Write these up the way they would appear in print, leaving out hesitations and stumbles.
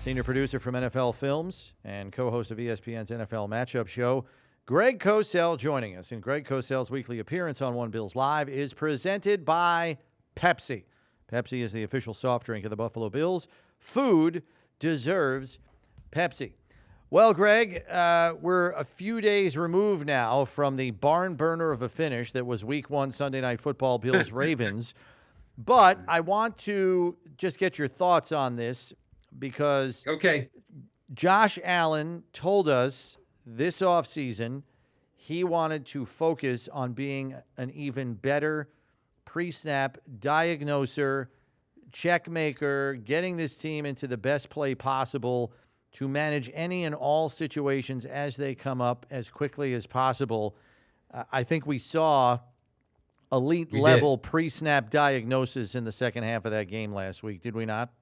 Senior producer from NFL Films and co-host of ESPN's NFL Matchup Show, Greg Cosell joining us. And Greg Cosell's weekly appearance on One Bills Live is presented by Pepsi. Pepsi is the official soft drink of the Buffalo Bills. Food deserves Pepsi. Well, Greg, we're a few days removed now from the barn burner of a finish that was Week 1 Sunday Night Football Bills-Ravens. But I want to just get your thoughts on this because Josh Allen told us this offseason he wanted to focus on being an even better pre-snap diagnoser, check maker, getting this team into the best play possible to manage any and all situations as they come up as quickly as possible. I think we saw elite level pre-snap diagnosis in the second half of that game last week, did we not?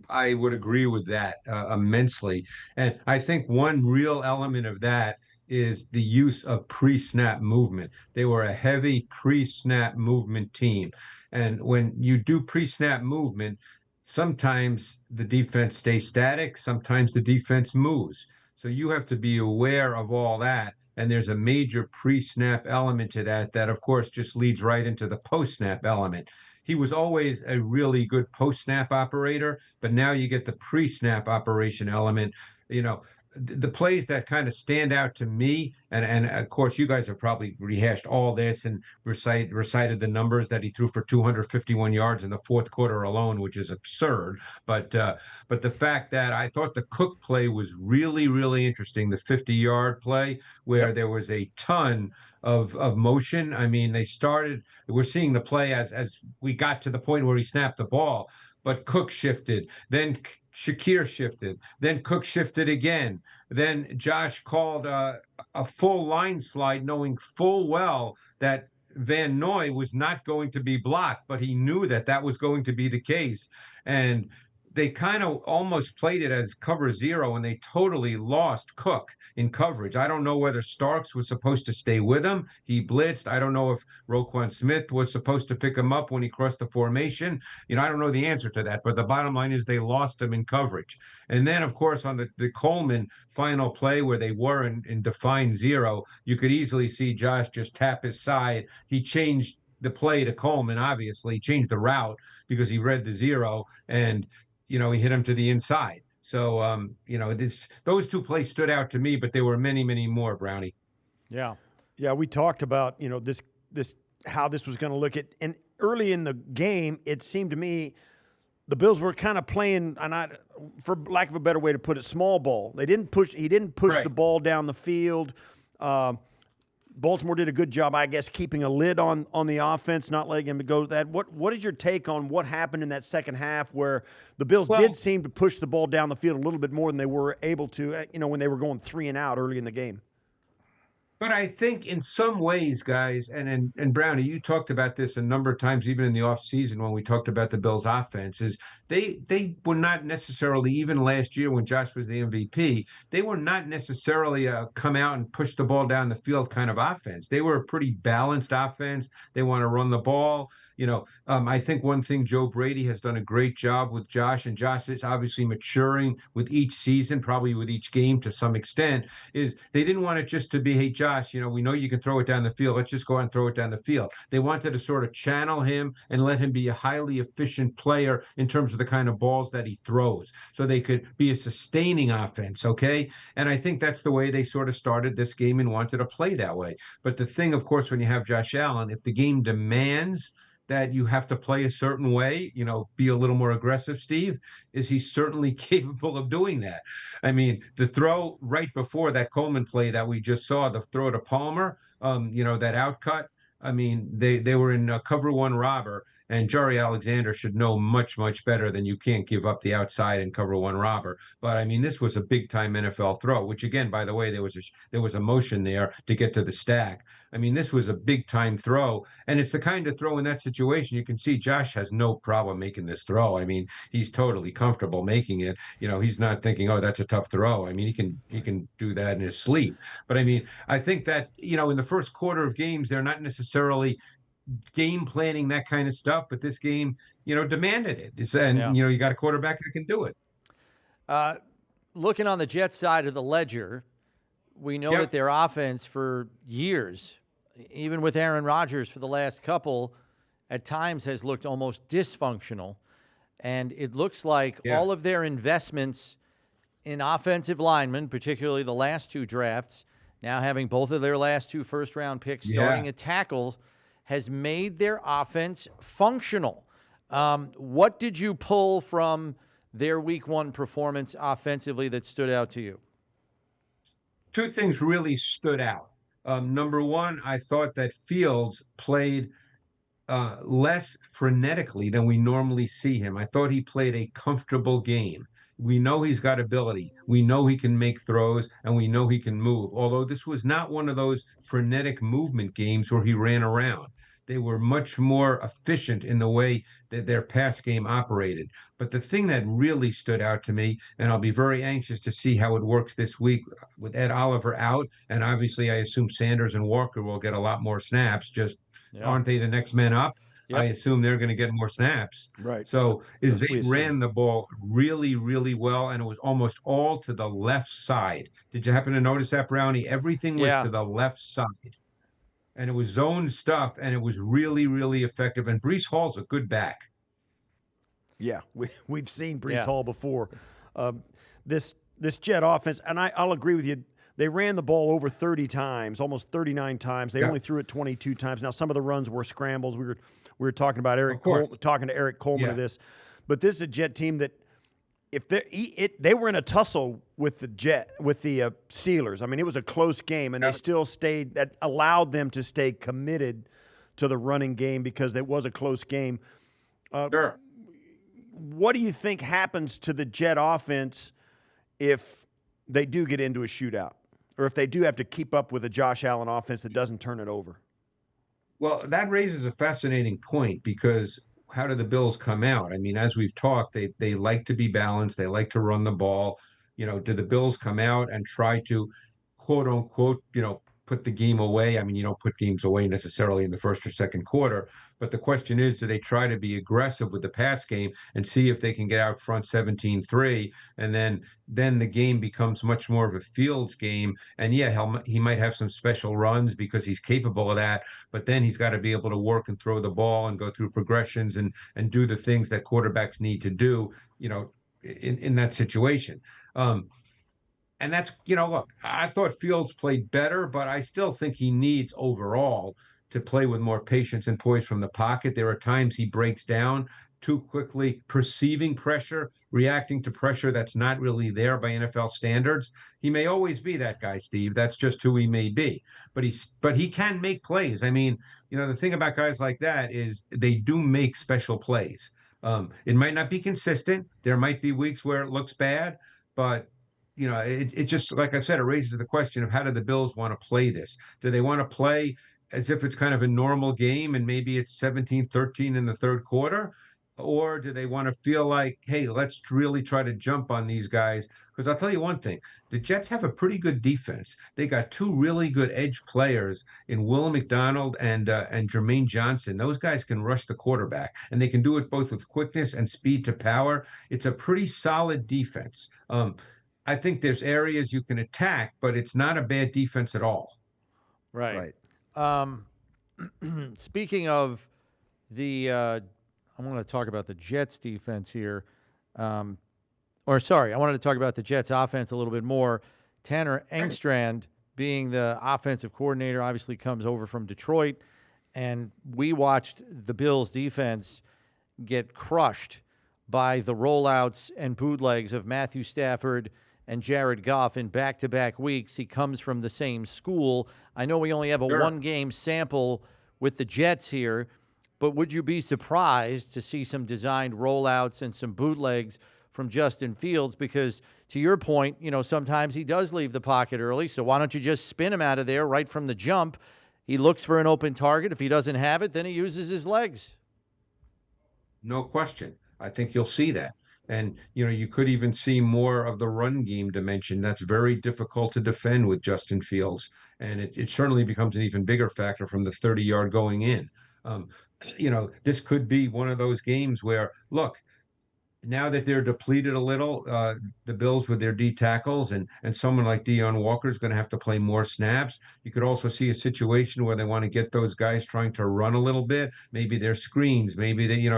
I would agree with that immensely. And I think one real element of that is the use of pre-snap movement. They were a heavy pre-snap movement team. And when you do pre-snap movement, sometimes the defense stays static, sometimes the defense moves. So you have to be aware of all that. And there's a major pre-snap element to that, of course, just leads right into the post-snap element. He was always a really good post-snap operator, but now you get the pre-snap operation element. You know, the plays that kind of stand out to me, and of course, you guys have probably rehashed all this and recited the numbers that he threw for 251 yards in the fourth quarter alone, which is absurd. But the fact that I thought the Cook play was really, really interesting, the 50-yard play where there was a ton of motion. I mean, we're seeing the play as we got to the point where he snapped the ball, but Cook shifted, then Shakir shifted, then Cook shifted again. Then Josh called a full line slide, knowing full well that Van Noy was not going to be blocked, but he knew that was going to be the case. And they kind of almost played it as cover zero, and they totally lost Cook in coverage. I don't know whether Starks was supposed to stay with him. He blitzed. I don't know if Roquan Smith was supposed to pick him up when he crossed the formation. I don't know the answer to that, but the bottom line is they lost him in coverage. And then, of course, on the Coleman final play where they were in defined zero, you could easily see Josh just tap his side. He changed the play to Coleman, obviously, changed the route because he read the zero, and he hit him to the inside. So, those two plays stood out to me, but there were many, many more, Brownie. Yeah. Yeah, we talked about, this how this was going to look at. And early in the game, it seemed to me the Bills were kind of playing, for lack of a better way to put it, small ball. He didn't push the ball down the field. Baltimore did a good job, I guess, keeping a lid on the offense, not letting him go to that. What is your take on what happened in that second half where the Bills did seem to push the ball down the field a little bit more than they were able to, when they were going 3 and out early in the game? But I think in some ways, guys, and Brownie, you talked about this a number of times, even in the offseason when we talked about the Bills' offense, is they were not necessarily, even last year when Josh was the MVP, they were not necessarily a come out and push the ball down the field kind of offense. They were a pretty balanced offense. They want to run the ball. I think one thing Joe Brady has done a great job with Josh, and Josh is obviously maturing with each season, probably with each game to some extent, is they didn't want it just to be, hey, Josh, we know you can throw it down the field. Let's just go out and throw it down the field. They wanted to sort of channel him and let him be a highly efficient player in terms of the kind of balls that he throws, so they could be a sustaining offense, okay? And I think that's the way they sort of started this game and wanted to play that way. But the thing, of course, when you have Josh Allen, if the game demands that you have to play a certain way, be a little more aggressive, Steve, is he's certainly capable of doing that. I mean, the throw right before that Coleman play that we just saw, the throw to Palmer, that outcut, I mean, they were in cover one robber, and Jari Alexander should know much, much better than you can't give up the outside and cover one robber. But I mean, this was a big time NFL throw, which again, by the way, there was a motion there to get to the stack. I mean, this was a big time throw, and it's the kind of throw in that situation you can see Josh has no problem making this throw. I mean, he's totally comfortable making it. He's not thinking, oh, that's a tough throw. I mean, he can do that in his sleep. But I mean, I think that, in the first quarter of games, they're not necessarily game planning that kind of stuff, but this game, demanded it. You got a quarterback that can do it. Looking on the Jets side of the ledger, we know that their offense for years, even with Aaron Rodgers for the last couple, at times has looked almost dysfunctional. And it looks like all of their investments in offensive linemen, particularly the last two drafts, now having both of their last two first-round picks starting at tackle, has made their offense functional. What did you pull from their week one performance offensively that stood out to you? Two things really stood out. Number one, I thought that Fields played less frenetically than we normally see him. I thought he played a comfortable game. We know he's got ability. We know he can make throws, and we know he can move. Although this was not one of those frenetic movement games where he ran around. They were much more efficient in the way that their pass game operated. But the thing that really stood out to me, and I'll be very anxious to see how it works this week with Ed Oliver out, and obviously I assume Sanders and Walker will get a lot more snaps. Just aren't they the next men up? I assume they're going to get more snaps. Right. So they ran the ball really, really well, and it was almost all to the left side. Did you happen to notice that, Brownie? Everything was to the left side. And it was zone stuff, and it was really, really effective. And Breece Hall's a good back. Yeah, we've seen Breece Hall before. This Jet offense, and I'll agree with you, they ran the ball over 30 times, almost 39 times. They only threw it 22 times. Now, some of the runs were scrambles. We were talking about talking to Eric Coleman of this. But this is a Jet team that if they were in a tussle with the Steelers. I mean, it was a close game, and they still stayed. That allowed them to stay committed to the running game because it was a close game. Sure. What do you think happens to the Jet offense if they do get into a shootout, or if they do have to keep up with a Josh Allen offense that doesn't turn it over? Well, that raises a fascinating point because how do the Bills come out? I mean, as we've talked, they like to be balanced. They like to run the ball. You know, do the Bills come out and try to, quote unquote, put the game away? I mean, you don't put games away necessarily in the first or second quarter, but the question is, do they try to be aggressive with the pass game and see if they can get out front 17-3, and then the game becomes much more of a Fields game? And he might have some special runs because he's capable of that, but then he's got to be able to work and throw the ball and go through progressions and do the things that quarterbacks need to do, in that situation. And that's, look, I thought Fields played better, but I still think he needs overall to play with more patience and poise from the pocket. There are times he breaks down too quickly, perceiving pressure, reacting to pressure that's not really there by NFL standards. He may always be that guy, Steve. That's just who he may be. But he can make plays. I mean, the thing about guys like that is they do make special plays. It might not be consistent. There might be weeks where it looks bad, but it just, like I said, it raises the question of how do the Bills want to play this? Do they want to play as if it's kind of a normal game and maybe it's 17-13 in the third quarter? Or do they want to feel like, hey, let's really try to jump on these guys? Because I'll tell you one thing, the Jets have a pretty good defense. They got two really good edge players in Will McDonald and Jermaine Johnson. Those guys can rush the quarterback, and they can do it both with quickness and speed to power. It's a pretty solid defense. I think there's areas you can attack, but it's not a bad defense at all. Right. Speaking of I want to talk about the Jets defense here. I wanted to talk about the Jets offense a little bit more. Tanner Engstrand, being the offensive coordinator, obviously comes over from Detroit, and we watched the Bills defense get crushed by the rollouts and bootlegs of Matthew Stafford and Jared Goff in back-to-back weeks. He comes from the same school. I know we only have a one-game sample with the Jets here, but would you be surprised to see some designed rollouts and some bootlegs from Justin Fields? Because to your point, sometimes he does leave the pocket early, so why don't you just spin him out of there right from the jump? He looks for an open target. If he doesn't have it, then he uses his legs. No question. I think you'll see that. And, you could even see more of the run game dimension. That's very difficult to defend with Justin Fields. And it certainly becomes an even bigger factor from the 30-yard going in. This could be one of those games where, look, now that they're depleted a little, the Bills with their D tackles and someone like Deion Walker is going to have to play more snaps. You could also see a situation where they want to get those guys trying to run a little bit. Maybe they're screens, maybe they,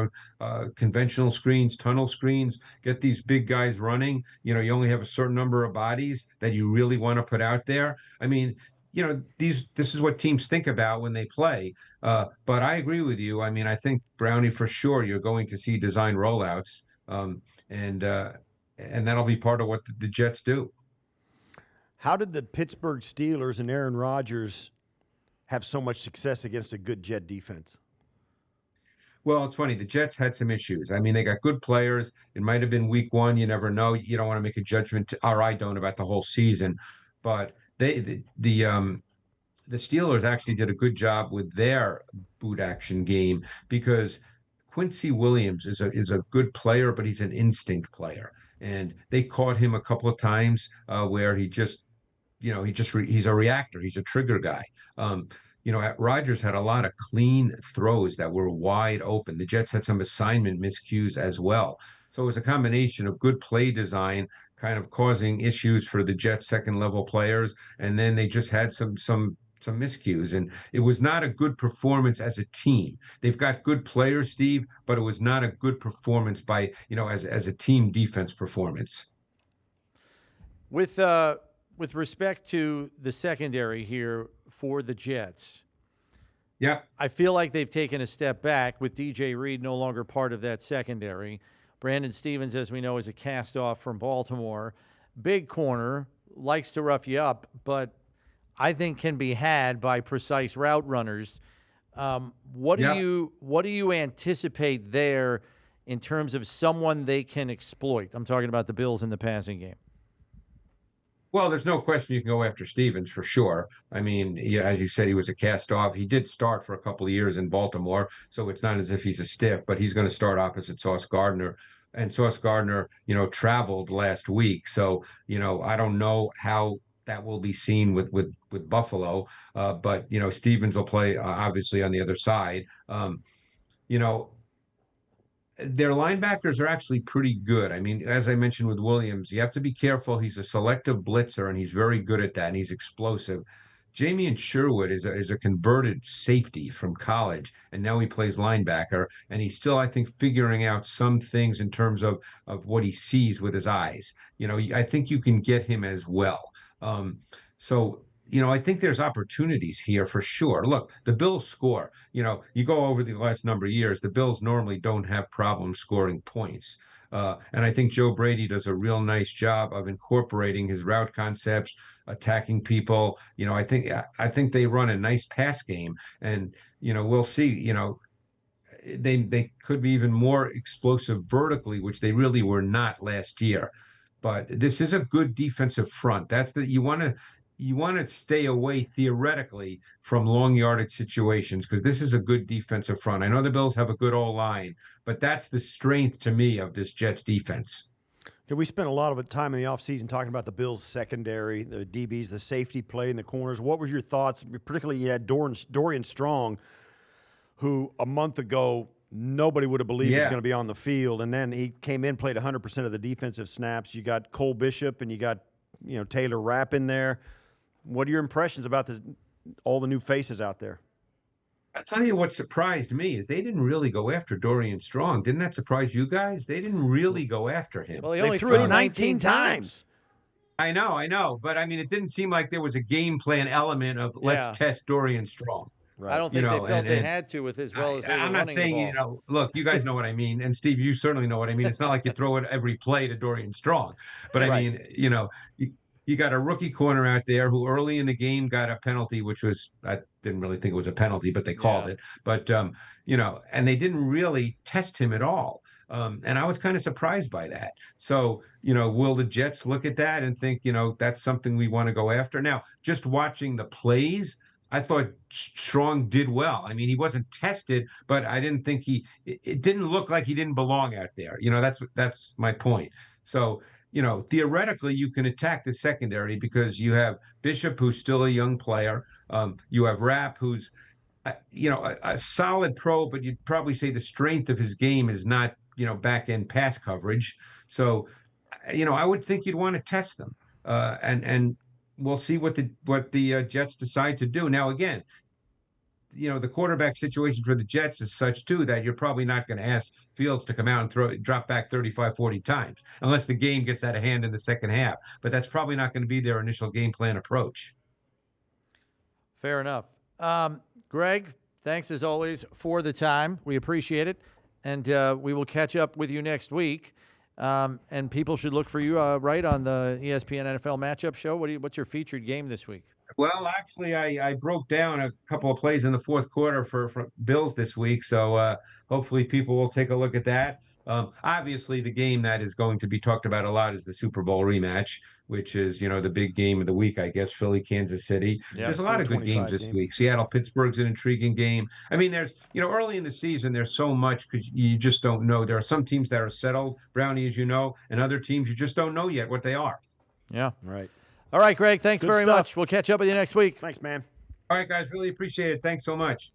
conventional screens, tunnel screens, get these big guys running. You only have a certain number of bodies that you really want to put out there. I mean, this is what teams think about when they play. But I agree with you. I mean, I think Brownie for sure you're going to see design rollouts, and that'll be part of what the Jets do. How did the Pittsburgh Steelers and Aaron Rodgers have so much success against a good Jet defense? Well, it's funny. The Jets had some issues. I mean, they got good players. It might have been week one. You never know. You don't want to make a judgment, or I don't, about the whole season. But the Steelers actually did a good job with their boot action game because Quincy Williams is a good player, but he's an instinct player, and they caught him a couple of times where he's a reactor, he's a trigger guy. Rodgers had a lot of clean throws that were wide open. The Jets had some assignment miscues as well. So it was a combination of good play design kind of causing issues for the Jets second level players, and then they just had some miscues, and it was not a good performance as a team. They've got good players, Steve, but it was not a good performance by as a team defense performance. With respect to the secondary here for the Jets, yeah, I feel like they've taken a step back with DJ Reed no longer part of that secondary. Brandon Stevens, as we know, is a cast-off from Baltimore. Big corner, likes to rough you up, but I think can be had by precise route runners. What do you anticipate there in terms of someone they can exploit? I'm talking about the Bills in the passing game. Well, there's no question you can go after Stevens for sure. I mean, as you said, he was a cast-off. He did start for a couple of years in Baltimore, so it's not as if he's a stiff, but he's going to start opposite Sauce Gardner. And Sauce Gardner, traveled last week. So, I don't know how that will be seen with Buffalo. But Stevens will play obviously on the other side. Their linebackers are actually pretty good. I mean, as I mentioned with Williams, you have to be careful. He's a selective blitzer, and he's very good at that, and he's explosive. Jamie Sherwood is a converted safety from college, and now he plays linebacker, and he's still, I think, figuring out some things in terms of what he sees with his eyes. I think you can get him as well. So I think there's opportunities here for sure. Look, the Bills score. You go over the last number of years, the Bills normally don't have problems scoring points. And I think Joe Brady does a real nice job of incorporating his route concepts, attacking people. I think they run a nice pass game, and we'll see. They could be even more explosive vertically, which they really were not last year. But this is a good defensive front. You want to stay away theoretically from long yardage situations because this is a good defensive front. I know the Bills have a good O-line, but that's the strength to me of this Jets defense. Yeah, we spent a lot of time in the offseason talking about the Bills' secondary, the DBs, the safety play in the corners. What were your thoughts? Particularly, you had Dorian Strong, who a month ago nobody would have believed he was going to be on the field, and then he came in, played 100% of the defensive snaps. You got Cole Bishop and you got Taylor Rapp in there. What are your impressions about all the new faces out there? I'll tell you what surprised me is they didn't really go after Dorian Strong. Didn't that surprise you guys? They didn't really go after him. Well, they only threw it 19 times. I know. But, I mean, it didn't seem like there was a game plan element of let's test Dorian Strong. Right. I don't think they felt they had to with as well as they were I'm not saying, look, you guys know what I mean. And, Steve, you certainly know what I mean. It's not like you throw it every play to Dorian Strong. But, I mean, you got a rookie corner out there who early in the game got a penalty, which was, I didn't really think it was a penalty, but they called it. But, and they didn't really test him at all. And I was kind of surprised by that. So, will the Jets look at that and think, that's something we want to go after? Now, just watching the plays, I thought Strong did well. I mean, he wasn't tested, but I didn't think it didn't look like he didn't belong out there. That's my point. So, theoretically, you can attack the secondary because you have Bishop, who's still a young player. You have Rapp, who's, a solid pro, but you'd probably say the strength of his game is not back end pass coverage. So, I would think you'd want to test them, and we'll see what the Jets decide to do. Now, again, the quarterback situation for the Jets is such too that you're probably not going to ask Fields to come out and drop back 35, 40 times unless the game gets out of hand in the second half. But that's probably not going to be their initial game plan approach. Fair enough. Greg, thanks as always for the time. We appreciate it. And we will catch up with you next week. And people should look for you right on the ESPN NFL Matchup Show. What's your featured game this week? Well, actually, I broke down a couple of plays in the fourth quarter for Bills this week, so hopefully people will take a look at that. Obviously, the game that is going to be talked about a lot is the Super Bowl rematch, which is the big game of the week, I guess. Philly, Kansas City. Yeah, There's a lot of good games this week. Seattle, Pittsburgh's an intriguing game. I mean, there's early in the season there's so much because you just don't know. There are some teams that are settled, Brownie, as you know, and other teams you just don't know yet what they are. Yeah, right. All right, Greg, thanks Good very stuff. much. We'll catch up with you next week. Thanks, man. All right, guys, really appreciate it. Thanks so much.